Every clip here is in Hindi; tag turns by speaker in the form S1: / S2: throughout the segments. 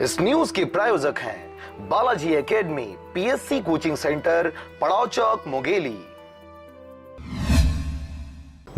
S1: इस न्यूज के प्रायोजक हैं Balaji academy PSC coaching centre, पड़ाव चौक, मुंगेली।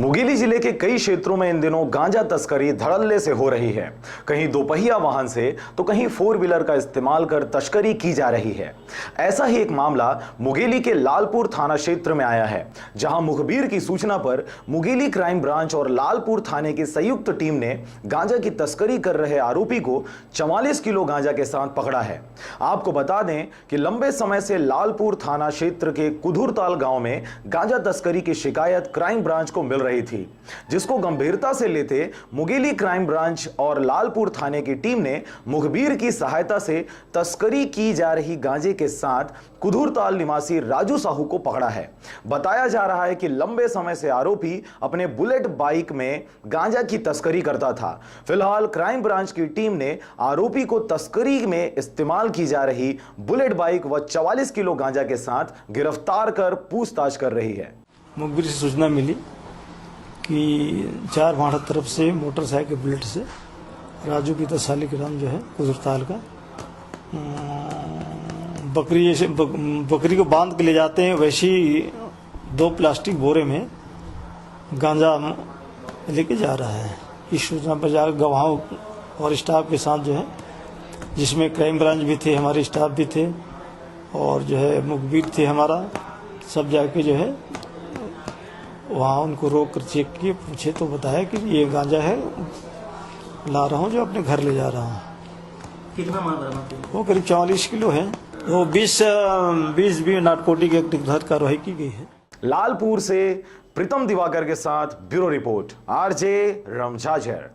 S1: मुंगेली जिले के कई क्षेत्रों में इन दिनों गांजा तस्करी धड़ल्ले से हो रही है। कहीं दोपहिया वाहन से तो कहीं फोर व्हीलर का इस्तेमाल कर तस्करी की जा रही है। ऐसा ही एक मामला मुंगेली के लालपुर थाना क्षेत्र में आया है, जहां मुखबिर की सूचना पर मुंगेली क्राइम ब्रांच और लालपुर थाने की संयुक्त टीम ने गांजा की तस्करी कर रहे आरोपी को 44 किलो गांजा के साथ पकड़ा है। आपको बता दें कि लंबे समय से लालपुर थाना क्षेत्र के कुधुरताल गांव में गांजा तस्करी की शिकायत क्राइम ब्रांच को मिल रही थी, जिसको गंभीरता से लेते मुंगेली क्राइम ब्रांच और लालपुर थाने की टीम ने मुखबिर की सहायता से तस्करी की जा रही गांजे के साथ कुधुरताल निवासी राजू साहू को पकड़ा है। बताया जा रहा है कि लंबे समय से आरोपी अपने बुलेट बाइक में गांजा की तस्करी करता था। फिलहाल क्राइम ब्रांच की टीम ने आरोपी को तस्करी में इस्तेमाल की जा रही बुलेट बाइक व 44 किलो गांजा के साथ गिरफ्तार कर पूछताछ कर रही है।
S2: मुखबिर से सूचना मिली कि 4 भाड़ा तरफ से मोटरसाइकिल बुलेट से राजू की तसाली के नाम जो है कुधुरताल का बकरी को बांध के ले जाते हैं, वैसी 2 प्लास्टिक बोरे में गांजा लेके जा रहा है। इस सूचना पर जाकर गवाहों और स्टाफ के साथ जो है, जिसमें क्राइम ब्रांच भी थे, हमारे स्टाफ भी थे और जो है मुखबिर थे हमारा, सब जाके जो है वहाँ उनको रोक कर चेक किए, पूछे तो बताया कि ये गांजा है, ला रहा हूँ जो अपने घर ले जा रहा हूँ।
S3: कितना माल बरामद किया?
S2: वो करीब 44 किलो है। वो 20 नारकोटिक एक्ट के तहत कार्रवाई की गई है।
S1: लालपुर से प्रीतम दिवाकर के साथ ब्यूरो रिपोर्ट, आरजे रमझाझर।